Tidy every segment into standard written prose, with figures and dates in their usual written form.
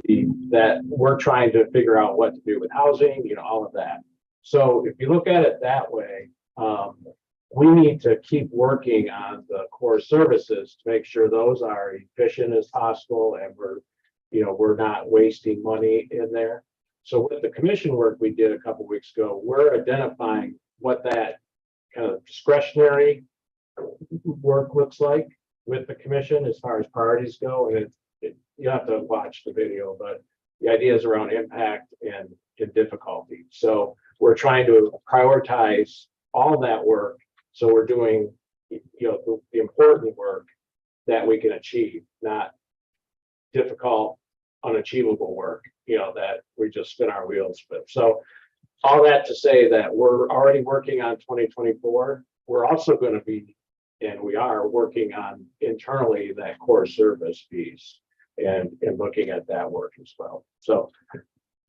that we're trying to figure out what to do with housing, all of that. So if you look at it that way, we need to keep working on the core services to make sure those are efficient as possible, and we're not wasting money in there. So with the commission work we did a couple weeks ago, we're identifying what that kind of discretionary work looks like with the commission as far as priorities go. And you have to watch the video, but the idea is around impact and difficulty. So we're trying to prioritize all that work. So we're doing, the important work that we can achieve, not difficult, unachievable work, that we just spin our wheels with. So all that to say that we're already working on 2024. We're also going to be, and we are working on internally that core service piece and looking at that work as well. So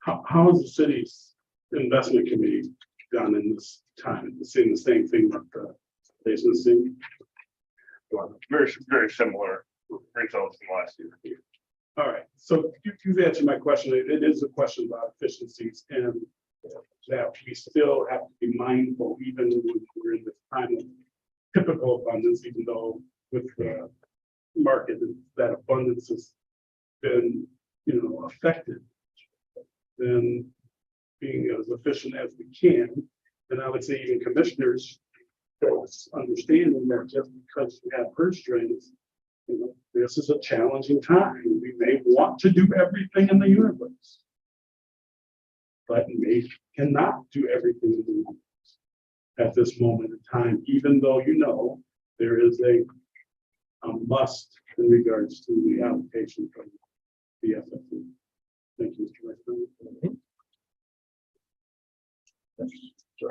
how is the city's investment committee done in this time? Seeing the same thing with the licensing? Very, very similar results in last year. All right, so you've answered my question. It is a question about efficiencies, and that we still have to be mindful, even when we're in this time of typical abundance, even though with the market that abundance has been, affected, then being as efficient as we can. And I would say even commissioners understanding that just because we have purse strings, this is a challenging time. We may want to do everything in the universe, but we cannot do everything in the universe at this moment in time, even though there is a must in regards to the allocation from the FFE. Thank you, Mr. Vice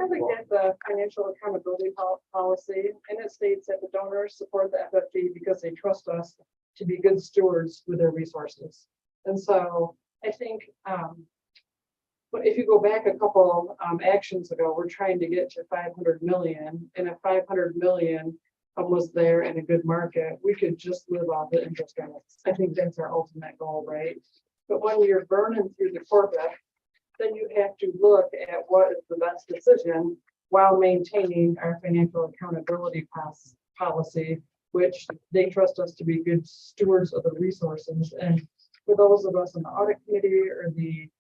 I think that the financial accountability policy, and it states that the donors support the FFE because they trust us to be good stewards with their resources. And so I think but if you go back a couple actions ago, we're trying to get to 500 million, and if 500 million was there in a good market, we could just live off the interest on it. I think that's our ultimate goal, right? But when you're burning through the Corvette, then you have to look at what is the best decision while maintaining our financial accountability policy, which they trust us to be good stewards of the resources. And for those of us in the audit committee or the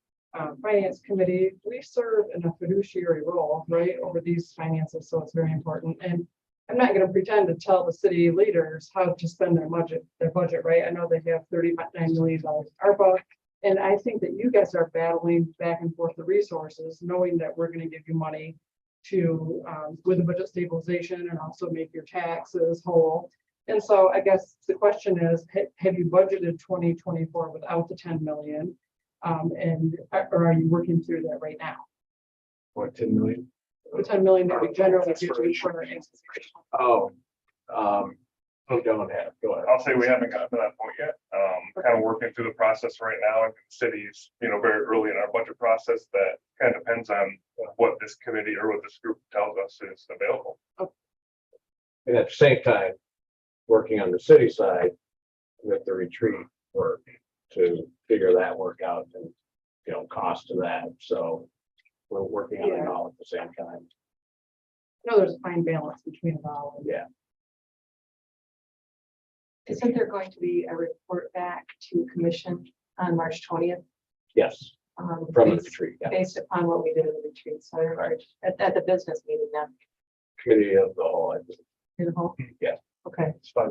finance committee, we serve in a fiduciary role, right, over these finances. So it's very important. And I'm not going to pretend to tell the city leaders how to spend their budget, right? I know they have $39 million ARPA. And I think that you guys are battling back and forth the resources, knowing that we're going to give you money to with the budget stabilization and also make your taxes whole. And so I guess the question is, have you budgeted 2024 without the 10 million? Or are you working through that right now? what, 10 million? The 10 million that we generally do for our institution. Don't have. Go ahead. I'll say we haven't gotten to that point yet. Kind of working through the process right now, and cities, very early in our budget process. That kind of depends on what this committee or what this group tells us is available. And at the same time, working on the city side with the retreat work to figure that work out and, cost of that. So we're working on it all at the same time. I know there's a fine balance between it all. Yeah. Isn't there going to be a report back to commission on March 20th? Yes. From the retreat. Yeah. Based upon what we did in the retreat. So at the business meeting now. Committee of the whole. I think. In the whole? Yeah. Okay. It's 5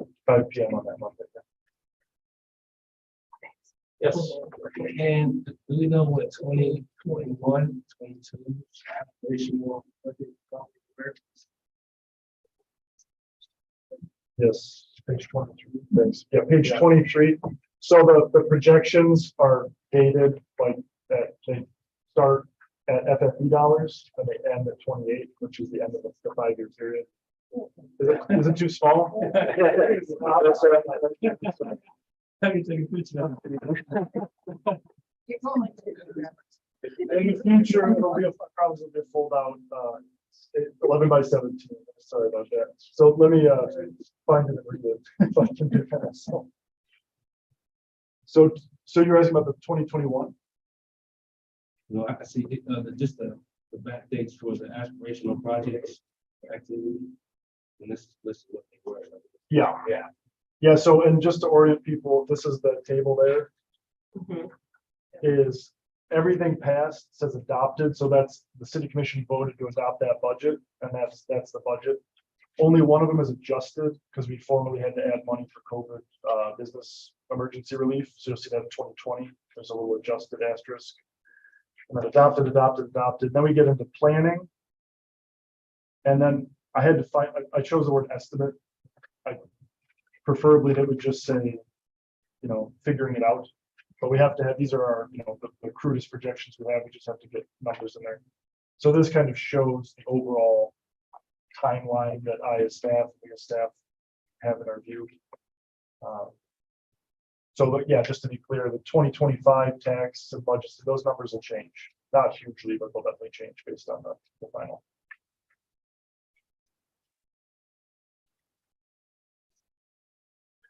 p.m. on that Monday. Yes. And do we know what 2021, 22 operational budget? Yes, page 23. Thanks. Yeah, page 23. So the projections are dated like that. They start at FFE dollars and they end at 28, which is the end of the 5-year period. Is it too small? Let me take a picture. In the future, it'll be probably a fold out 11 by 17. Sorry about that. So let me find it and read it if I can do that. So So you're asking about the 2021? I see, just the back dates for the aspirational projects activity. And this is what they were. Yeah. Yeah, so, and just to orient people, this is the table there. Is everything passed, says adopted, so that's, the city commission voted to adopt that budget, and that's the budget. Only one of them is adjusted, because we formally had to add money for COVID, business emergency relief, so you'll see that in 2020, there's a little adjusted asterisk. And then adopted, then we get into planning. And then I had to find, I chose the word estimate. Preferably that would just say, figuring it out. But we have to have, these are our, the crudest projections we have, we just have to get numbers in there. So this kind of shows the overall timeline that I as staff, we as staff have in our view. So yeah, just to be clear, the 2025 tax and budgets, those numbers will change. Not hugely, but they'll definitely change based on the final.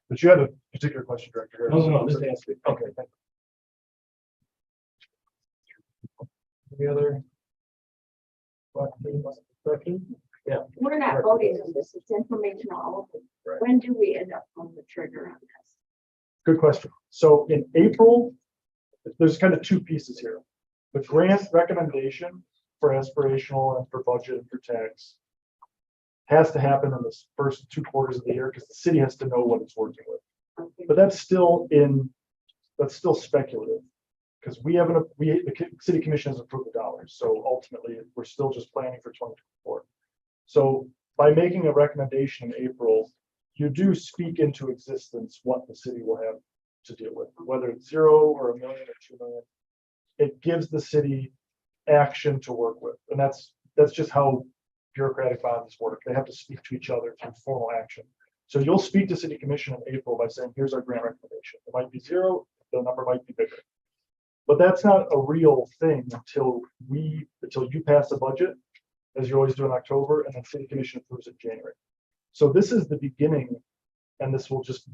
But you had a particular question, Director. No, just ask it. Okay, thank you. Any other? Questions? We're not voting on this, it's informational. Right. When do we end up on the trigger on this? Good question. So in April, there's kind of two pieces here. The grant recommendation for aspirational and for budget and for tax has to happen in the first 2 quarters of the year because the city has to know what it's working with. Okay. But that's still speculative because the city commission has approved the dollars. So ultimately, we're still just planning for 2024. So by making a recommendation in April, you do speak into existence what the city will have to deal with, whether it's 0 or $1 million or 2 million. It gives the city action to work with, and that's just how bureaucratic bodies work. They have to speak to each other through formal action. So you'll speak to city commission in April by saying, here's our grant recommendation. It might be 0, the number might be bigger. But that's not a real thing until you pass a budget, as you always do in October, and then city commission approves in January. So this is the beginning, and this will just,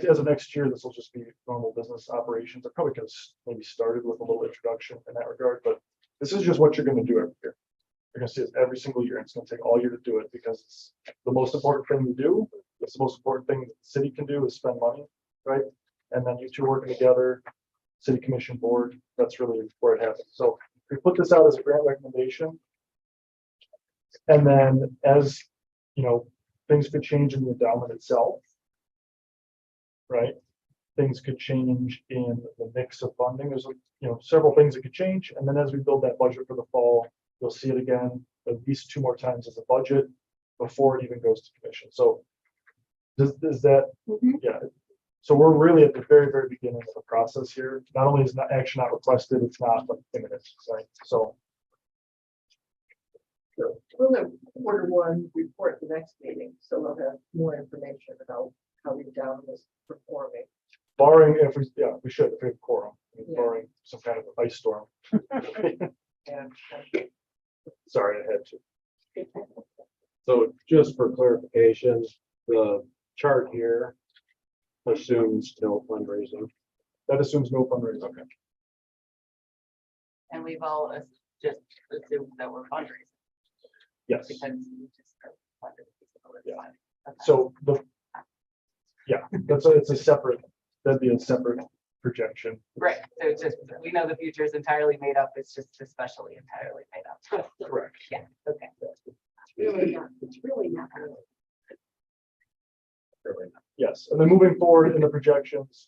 as of next year, this will just be normal business operations. I probably could have maybe started with a little introduction in that regard, but this is just what you're going to do every year. You're going to see this every single year. It's going to take all year to do it because it's the most important thing to do. It's the most important thing that the city can do is spend money, right? And then you two working together, city commission board, that's really where it happens. So we put this out as a grant recommendation. And then as, things could change in the endowment itself, right? Things could change in the mix of funding. There's, several things that could change. And then as we build that budget for the fall, you'll see it again at least 2 more times as a budget before it even goes to commission. So is that, yeah. So we're really at the very, very beginning of the process here. Not only is action not requested, it's not imminent, right? So. We'll have Q1 report the next meeting, so we'll have more information about how the down is performing. Barring we should, if we have quorum, Yeah. barring some kind of ice storm. And Sorry, I had to. So just for clarification, the chart here assumes no fundraising. That assumes no fundraising. Okay. And we've all just assumed that we're fundraising Yes. because we just funded people. It's Yeah. fine. Okay. So that'd be a separate projection. Right, so it's just, we know the future is entirely made up, it's just especially entirely made up. Correct. Yeah, okay. It's really not. Yes, and then moving forward in the projections,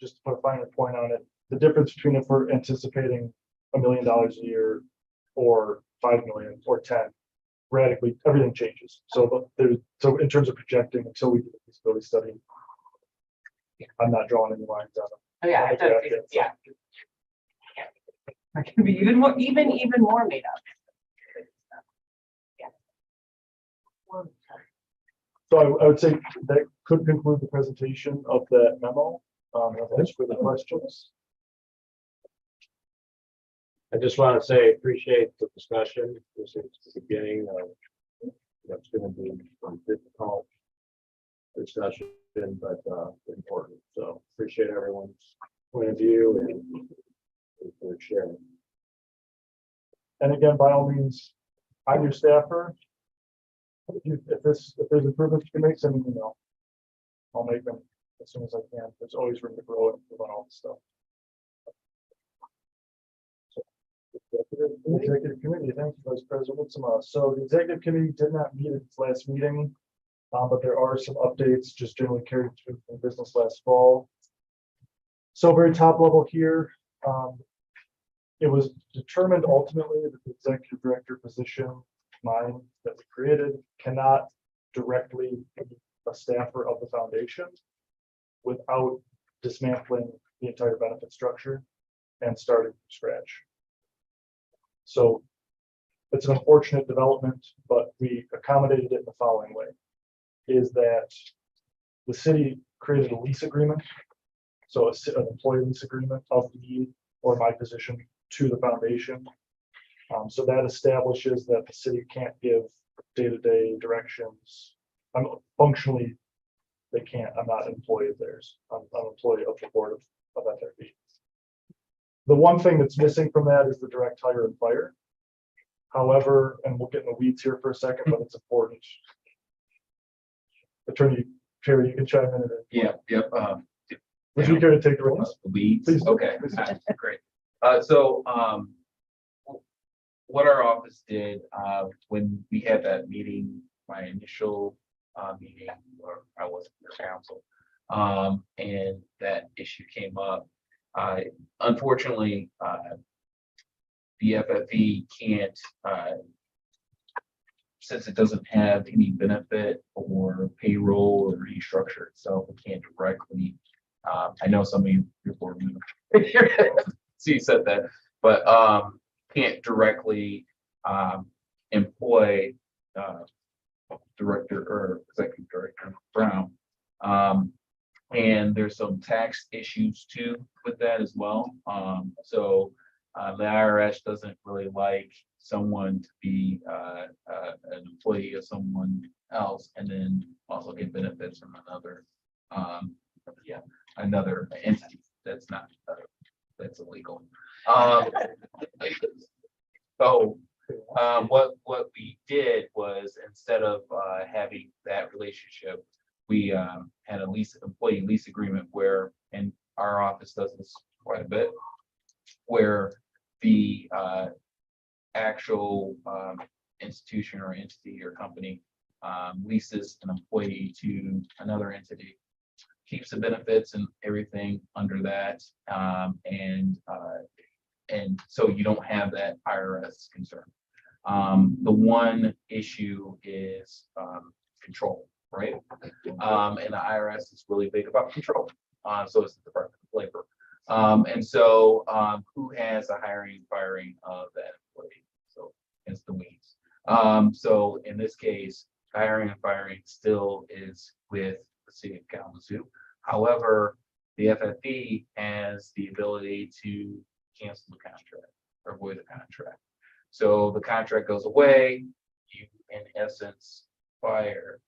just to put a finer point on it, the difference between if we're anticipating $1 million a year or 5 million or 10, radically, everything changes. So in terms of projecting, until we do the feasibility study, I'm not drawing any lines on it. Oh, yeah, I thought, yeah. It can be even more made up. So I would say that could conclude the presentation of that memo. Thanks for the questions. I just want to say, appreciate the discussion. This is the beginning of what's going to be a difficult discussion, but important. So appreciate everyone's point of view and for sharing. And again, by all means, I'm your staffer. If there's improvements you can make, send me an email. I'll make them as soon as I can. There's always room to grow and improve on all this stuff. Executive committee, thank you, Vice President Witzema. So the executive committee did not meet at its last meeting, but there are some updates just generally carried through from business last fall. So very top level here, it was determined ultimately that the executive director position, mine that we created, cannot directly be a staffer of the foundation without dismantling the entire benefit structure and starting from scratch. So it's an unfortunate development, but we accommodated it in the following way, is that the city created a lease agreement. So an employee lease agreement of me or my position to the foundation. So that establishes that the city can't give day-to-day directions. Functionally, they can't. I'm not an employee of theirs. I'm an employee of the board of FFB. The one thing that's missing from that is the direct hire and fire. However, and we'll get in the weeds here for a second, but it's important. Attorney Terry, you can chime in. Yep. Would you care to take the reins? Weeds, Please do. okay, Please do. great. What our office did, when we had that meeting, my initial meeting, or I wasn't your counsel, and that issue came up. Unfortunately, the FFE can't, since it doesn't have any benefit or payroll or any structure itself, it can't directly. I know some of you before me, see, said that, but can't directly employ director or executive director Brown. And there's some tax issues too with that as well. So the IRS doesn't really like someone to be an employee of someone else and then also get benefits from another another entity that's not that's illegal. So what we did was, instead of having that relationship, we had a employee lease agreement where, and our office does this quite a bit, where the actual institution or entity or company leases an employee to another entity, keeps the benefits and everything under that, and so you don't have that IRS concern. The one issue is control, right? And the IRS is really big about control. So is the Department of Labor. And so who has the hiring and firing of that employee? So it's the weeds. So in this case, hiring and firing still is with the city of Kalamazoo. However, the FFE has the ability to cancel the contract or void the contract. So the contract goes away, you in essence fire,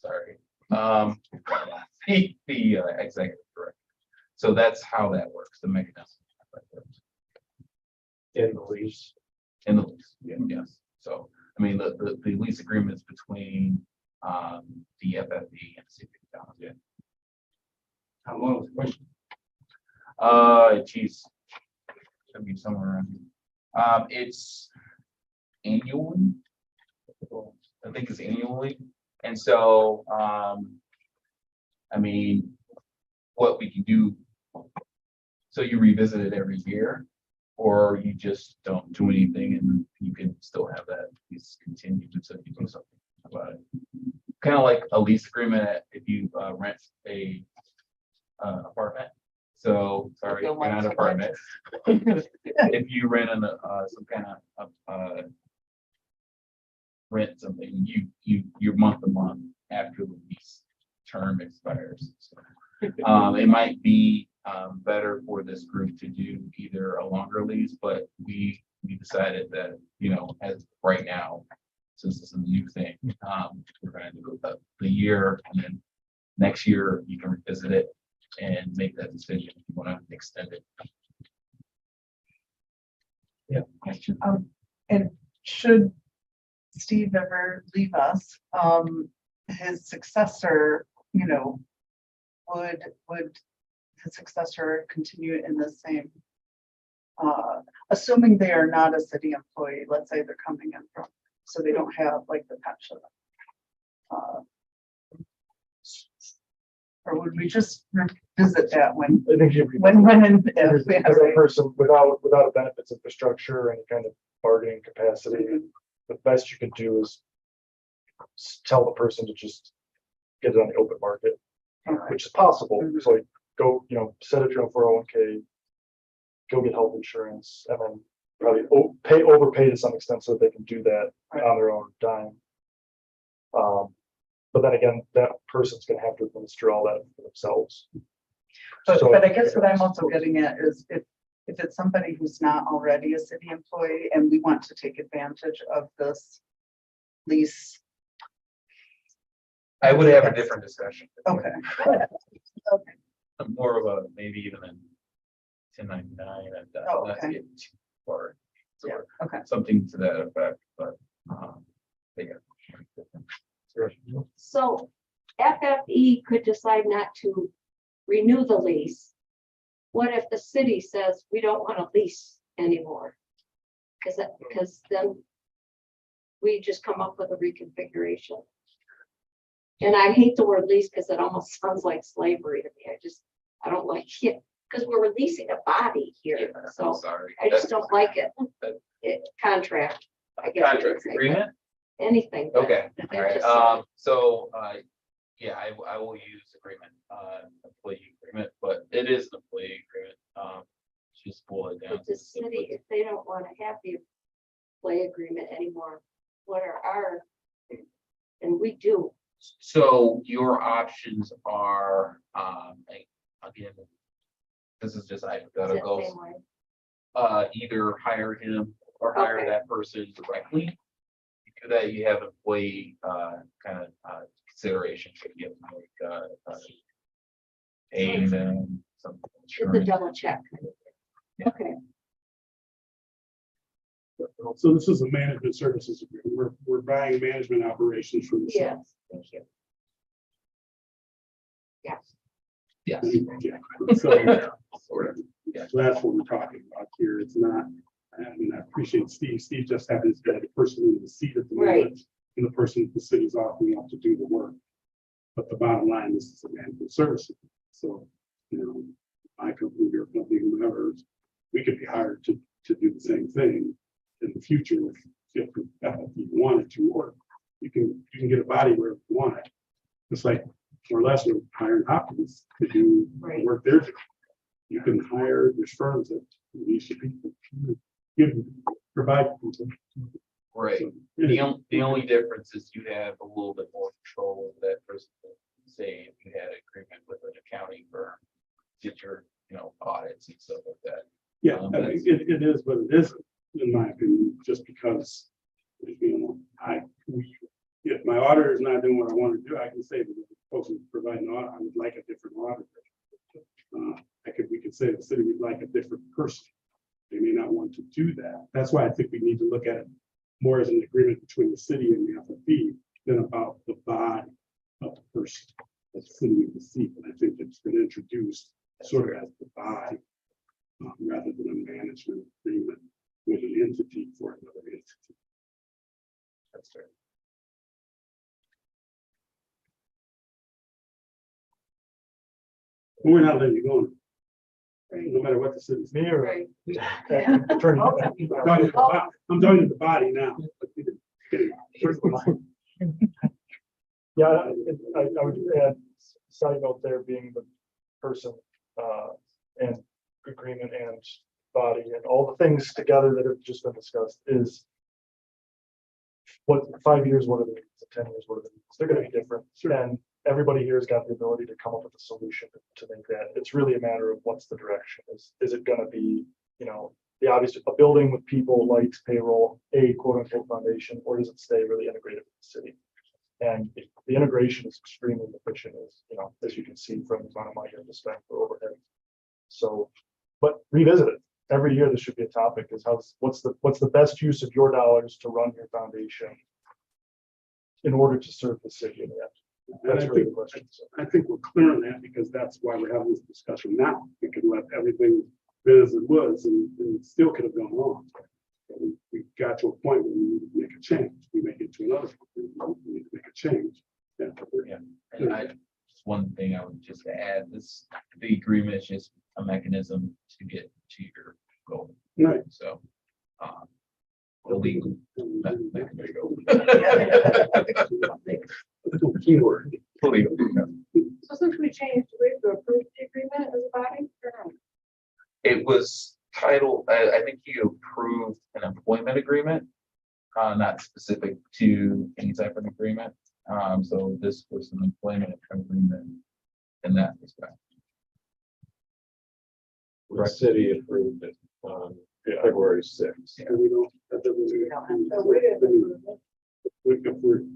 the executive director. So that's how that works, the mechanism. In the lease. In the lease, yes. So, I mean, the lease agreements between the FFE and the city of Kalamazoo. How long was the question? Geez, should be somewhere around here. It's annually. I think it's annually. And so, I mean, what we can do, so you revisit it every year, or you just don't do anything and you can still have that piece continued until you do something about it. Kind of like a lease agreement if you rent a apartment. So, sorry, Still not want to apartment. If you rent some kind of rent something, you month to month after the lease term expires. So, it might be better for this group to do either a longer lease, but we decided that, you know, as right now, since it's a new thing, we're going to do the year, and then next year you can revisit it and make that decision if you want to extend it. Question, and should Steve ever leave us, his successor, would his successor continue in the same? Assuming they are not a city employee, let's say they're coming in from, so they don't have like the pension. Or would we just revisit that when, I think you. and if we have Because that a- person without a benefits infrastructure and kind of bargaining capacity, the best you can do is tell the person to just get it on the open market, which is possible. So like go, set up your own 401k, go get health insurance, and then probably overpay to some extent so that they can do that on their own dime. But then again, that person's gonna have to administer all that for themselves. So- But I guess what I'm also getting at is if it's somebody who's not already a city employee and we want to take advantage of this lease. I would have a different discussion. Okay. More of a, maybe even a 1099 and Oh, not to okay. get too far. Yeah, okay. Something to that effect, but, yeah. So FFE could decide not to renew the lease. What if the city says we don't want to lease anymore? Because then we just come up with a reconfiguration. And I hate the word lease because it almost sounds like slavery to me. I don't like it because we're releasing a body here. I'm So sorry. I just don't like it. Contract. I guess you could Contract say, agreement? anything. but Okay, it all right, just sounds- yeah, I will use agreement, employee agreement, but it is an employee agreement, just boil it down. But the city, if they don't want to have the play agreement anymore, what are our, and we do, So your options are, again, this is just is that hypothetical, same way? either hire him or hire Okay. that person directly. Do that, you have employee, kind of, consideration, so you have to make, paying them some It's a insurance. double check. Okay, So this is a management services agreement. We're buying management operations from the city. yes, thank you. Yes, Yes. Yeah. So Sort of. so that's what we're talking about here. It's not, I mean, I appreciate Steve. Steve just happens to be the person in the seat at the Right. moment. And the person the city's offering up to do the work. But the bottom line, this is a management service. So, my company, your company, whoever, we could be hired to do the same thing in the future if you wanted to, or you can get a body wherever you want it. It's like, more or less, we're hiring Hopkins to do the Right. work they're doing. You can hire, there's firms that lease people, provide people. Right. So, The only difference is you have a little bit more control of that person. Say if you had an agreement with an accounting firm, get your, audits and stuff like that. Yeah, I mean, it is, but it isn't, in my opinion, just because, if my auditor is not doing what I want to do, I can say to the folks who provide an audit, I would like a different auditor. We could say the city would like a different person. They may not want to do that. That's why I think we need to look at it more as an agreement between the city and the FFP than about the body of the person that's sitting in the seat. And I think it's been introduced sort of as the body rather than a management agreement with an entity for another entity. That's fair. But we're not letting you go, right, no matter what the city's. Me or right. attorney? I'm talking to the body now. Yeah, I would add, side note there being the person, and agreement and body and all the things together that have just been discussed is what 5 years, what are the 10 years, what are the, they're gonna be different. And everybody here has got the ability to come up with a solution to make that. It's really a matter of what's the direction. Is it gonna be, the obvious, a building with people, lights, payroll, a quote unquote foundation, or does it stay really integrated with the city? And the integration is extremely efficient, as you know, as you can see from the amount of money to spend for overhead. So, but revisit it. Every year, this should be a topic, is what's the best use of your dollars to run your foundation in order to serve the city in the end? And That's really the question. So, I think we're clear on that because that's why we're having this discussion now. We could let everything be as it was and it still could have gone on. But we got to a point where we need to make a change. We make it to another, point, we need to make a change. Yeah. And just one thing I would just add, the agreement is just a mechanism to get to your goal. Right. So, the legal. There you go. Keyword. Legal. So since we changed, do we have to approve the agreement as a body? Or no? It was titled, I think you approved an employment agreement, not specific to any type of agreement. So this was an employment agreement in that respect. The city approved it on February 6th. And we don't, that doesn't. So we didn't approve it.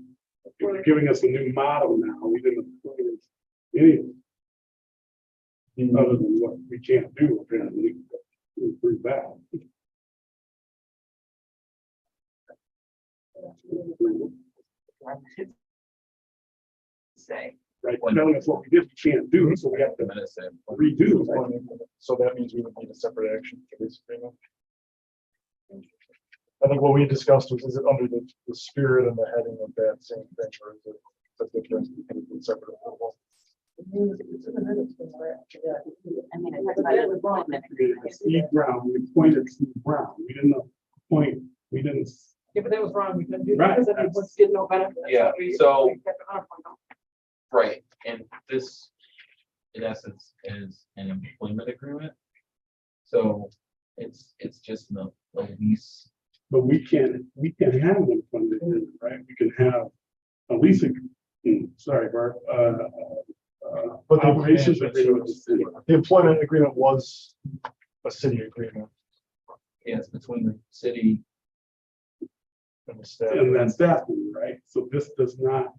If you're giving us a new model now, we didn't approve anything other than what we can't do apparently. We approve that. Say. Right, telling us what we did, we can't do, so we have to redo. Right? so that means we would need a separate action for this agreement. I think what we discussed was, is it under the spirit and the heading of that same thing, or is it a different, separate approval? I mean, it's about employment agreement. Steve Brown, we appointed Steve Brown, we didn't appoint, we didn't. Yeah, but that was wrong. We couldn't do Right. that because everyone did no benefit. Yeah, we so- kept it unappointed. Right, and this, in essence, is an employment agreement. So it's just a lease. But we can't have an employment agreement, right? We can have a leasing, sorry, Bart, But the operations agreement with the city. The employment agreement was a city agreement Yes, between the city. and the staff. And that's that, right? So this does not,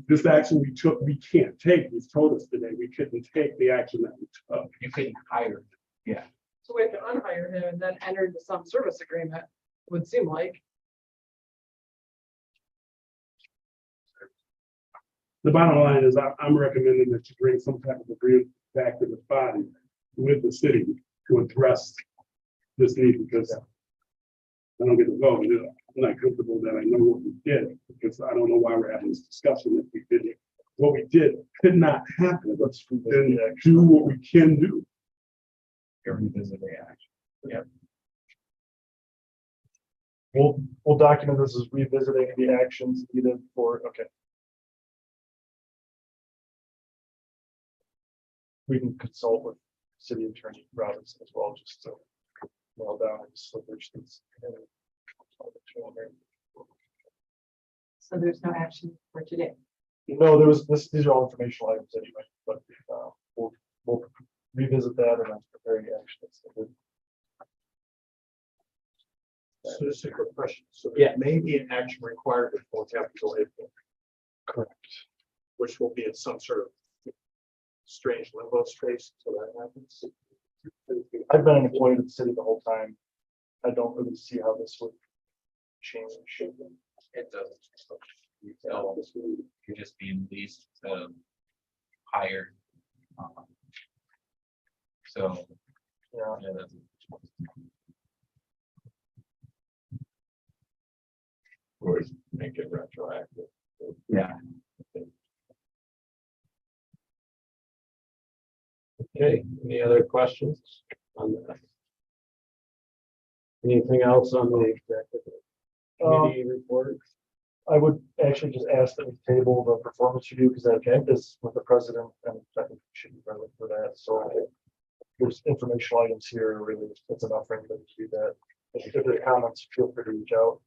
this action we took, we can't take. He's told us today, we couldn't take the action that we took. You couldn't hire. So we have to unhire him and then enter into some service agreement, would seem like. The bottom line is I'm recommending that you bring some type of agreement back to the body with the city to address this need because I don't get to vote. I'm not comfortable that I know what we did because I don't know why we're having this discussion if we did it. What we did could not happen. Let's then do what we can do. Revisit the action. We'll document this as revisiting the actions needed for, okay. We can consult with city attorney Robinson as well, just to nail down any slippage that's. So there's no action for today. No, these are all informational items anyway, but we'll revisit that and then prepare any actions. So this is a quick question. So Yeah. there may be an action required before capital April, Correct. which will be in some sort of strange limbo space until that happens. I've been an employee of the city the whole time. I don't really see how this would change. It doesn't. So you're just being leased, hired. So. Yeah. That's. Or make it retroactive. Yeah. Okay, any other questions on that? Anything else on the executive committee report? I would actually just ask that we table the performance review because that is with the president and I think we should be relevant for that. So there's informational items here, really, it's enough for anybody to do that. If there are comments, feel free to reach out.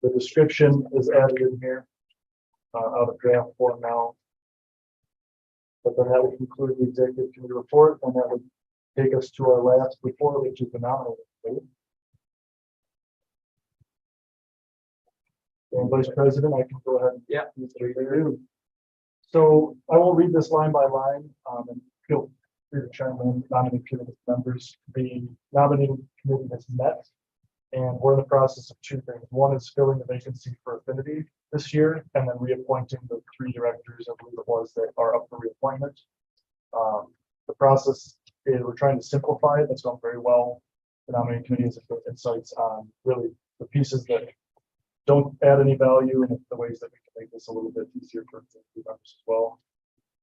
The description is added in here out of draft form now. But then that would conclude the executive committee report and that would take us to our last report, which is the nominating. And Vice President, I can go ahead. And Yeah. use it there. So I will read this line by line, and feel free to chime in, nominating committee members. The nominating committee has met, and we're in the process of two things. One is filling the vacancy for Affinity this year, and then reappointing the 3 directors, I believe it was, that are up for reappointment. The process is we're trying to simplify it. That's gone very well. The nominating committee has good insights on really the pieces that don't add any value and the ways that we can make this a little bit easier for the members as well.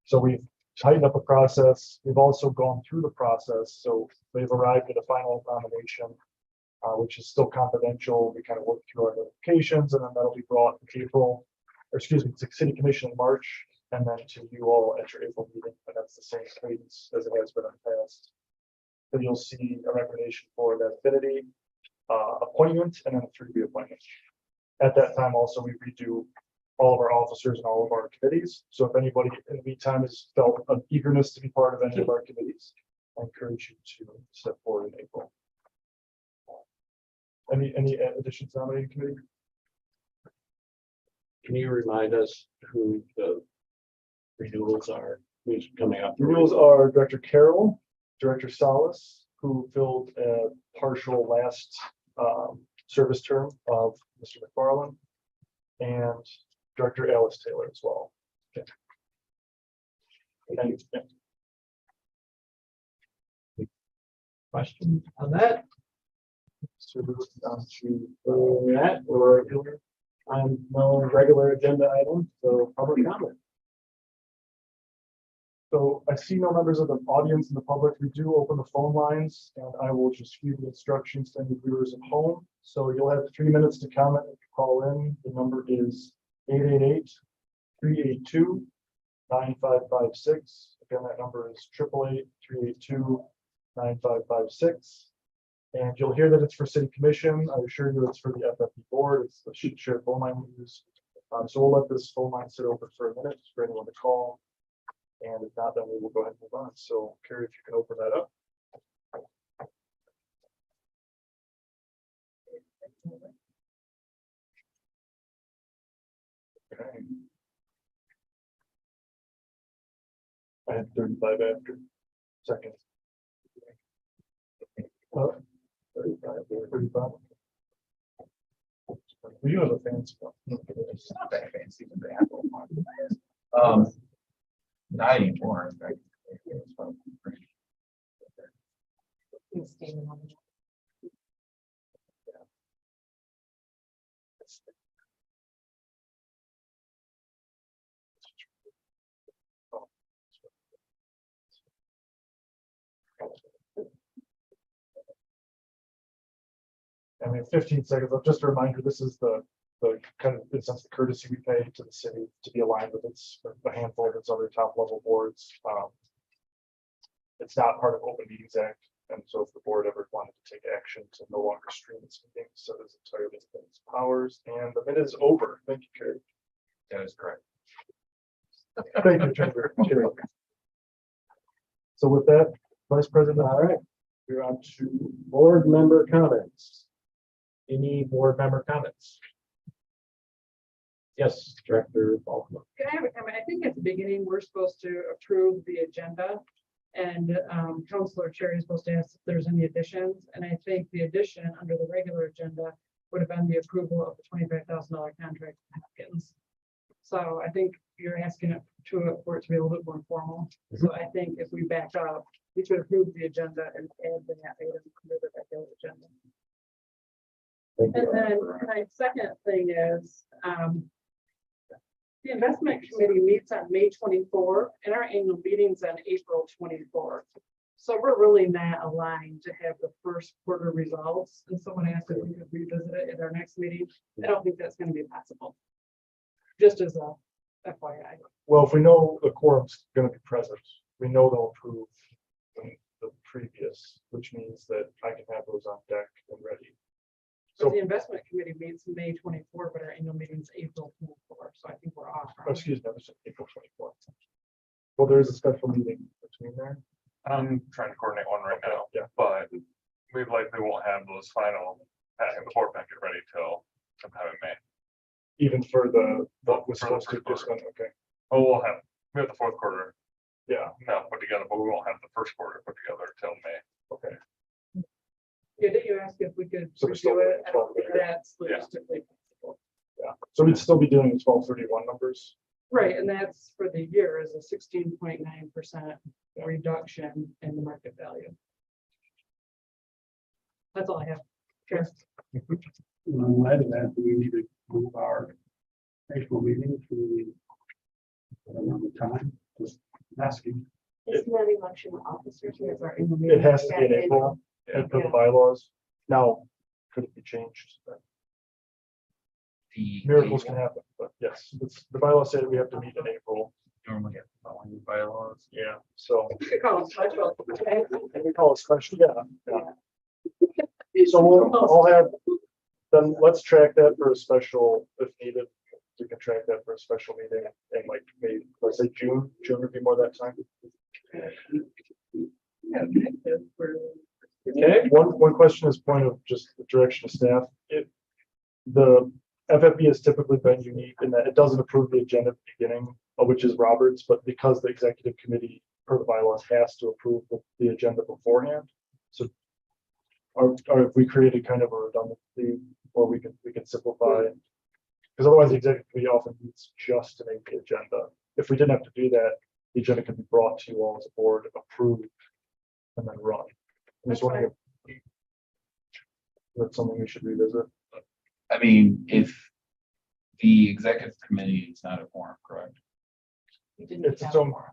So we've tightened up the process. We've also gone through the process. So they've arrived at a final nomination, which is still confidential. We kind of work through our notifications, and then that'll be brought in April, or excuse me, to City Commission in March, and then to you all at your April meeting. And that's the same cadence as it has been in the past. Then you'll see a recommendation for the Affinity appointment and then 3 reappointments. At that time, also, we redo all of our officers and all of our committees. So if anybody in the meantime has felt an eagerness to be part of any of our committees, I encourage you to step forward in April. Any additions to nominating committee? Can you remind us who the renewals are, who's coming up? Renewals are Director Carroll, Director Salas, who filled a partial last service term of Mr. McFarland, and Director Alice Taylor as well. Okay. Thank you. Question on that? So we're moving on to That or regular, no regular agenda item, so public comment. So I see no members of the audience in the public. We do open the phone lines, and I will just give the instructions to any viewers at home. So you'll have 3 minutes to comment if you call in. The number is 888-382-9556. Again, that number is 888-382-9556. And you'll hear that it's for City Commission. I assure you it's for the FFP board. It's the shared phone line we use. So we'll let this phone line sit open for a minute for anyone to call. And if not, then we will go ahead and move on. So Carrie, if you can open that up. Okay. I had 35 after seconds. 35. You have a fancy one. It's not that fancy. But they have one. Not anymore. In fact, it's probably pretty- I mean, 15 seconds. Just a reminder, this is the kind of, in a sense, the courtesy we pay to the city to be aligned with its, a handful of its other top level boards. It's not part of Open Meetings Act. And so if the board ever wanted to take action to no longer stream its meetings, so it's entirely within its powers. And the minute is over. Thank you, Carrie. That is correct. Thank you, Treasurer. So with that, Vice President, All right, we're on to board member comments. Any board member comments? Yes, Director Baltimore. Can I have a comment? I think at the beginning, we're supposed to approve the agenda. And Councilor Cherry is supposed to ask if there's any additions. And I think the addition under the regular agenda would have been the approval of the $25,000 contract with Hopkins. So I think you're asking it for it to be a little bit more formal. So I think if we back up, we should approve the agenda and add the item under the regular agenda. Thank And you. then my second thing is, the investment committee meets on May 24 and our annual meeting's on April 24. So we're really not aligned to have the first quarter results. And someone asked if we could revisit it at our next meeting. I don't think that's going to be possible. Just as a FYI. well, if we know the quorum's going to be present, we know they'll approve the previous, which means that I can have those on deck and ready. So So, the investment committee meets May 24, but our annual meeting's April 24. So I think we're off. oh, excuse me, I was April 24th. Well, there is a special meeting between there. I'm trying to coordinate one right now. Yeah. But we likely won't have those final, the board packet ready till sometime in May. even for the, what was For the supposed to first just, okay, Oh, we have the fourth quarter yeah, now put together, but we won't have the first quarter put together until May. okay. Yeah, did you ask if we could So we're still review it? I don't think 12. that's logistically possible. Yeah, so we'd still be doing the 1231 numbers. Right, and that's for the year is a 16.9% reduction in the market value. That's all I have. Sure. In light of that, do we need to move our April meeting to another time? Just asking. It's not election officers. Here's our annual It meeting. has to be in April, and for the bylaws. Now, could it be changed? Miracles can happen, but yes, the bylaws say that we have to meet in April. Normally have to follow your bylaws. Yeah, so. You could call it special. And we call it special, yeah. So I'll have, then let's track that for a special, if needed. We can track that for a special meeting in like maybe, let's say June would be more that time. Okay, One question is point of just the direction of staff. The FFB has typically been unique in that it doesn't approve the agenda at the beginning, which is Roberts, but because the executive committee per the bylaws has to approve the agenda beforehand. So or if we created kind of a redundancy, or we can simplify. Because otherwise the executive committee often meets just to make the agenda. If we didn't have to do that, the agenda can be brought to you all as a board, approved, and then run. I'm just wondering if that's something we should revisit. I mean, if the executive committee is not a quorum, correct? We didn't It's have its own- a quorum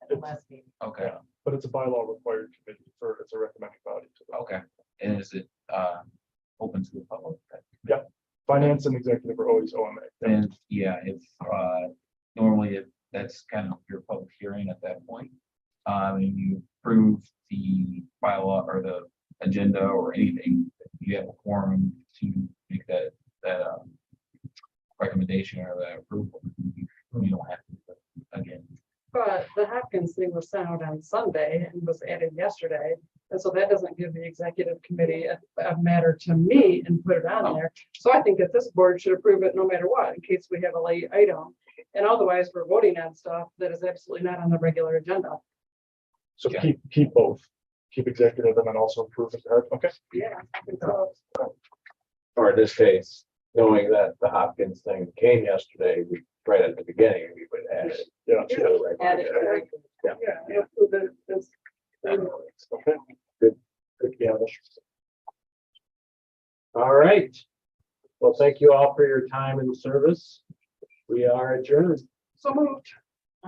at the last meeting. Okay, Yeah, but it's a bylaw required committee it's a recommending body to the okay. And is it open to the public? finance and executive are always OMA. And yeah, if normally if that's kind of your public hearing at that point. And you approve the bylaw or the agenda or anything, you have a quorum to make that recommendation or that approval. You don't have to, again. But the Hopkins thing was sent out on Sunday and was added yesterday. And so that doesn't give the executive committee a matter to meet and put it on there. So I think that this board should approve it no matter what, in case we have a late item. And otherwise, we're voting on stuff that is absolutely not on the regular agenda. So Yeah. keep both, keep executive and then also approve it. Okay. Yeah. I think so. or in this case, knowing that the Hopkins thing came yesterday, we, right at the beginning, we would add it. Yeah. to the regular Add it. agenda. Yeah. Approve it. It's- Okay. Good, yeah. All right. Well, thank you all for your time and service. We are adjourned. So moved.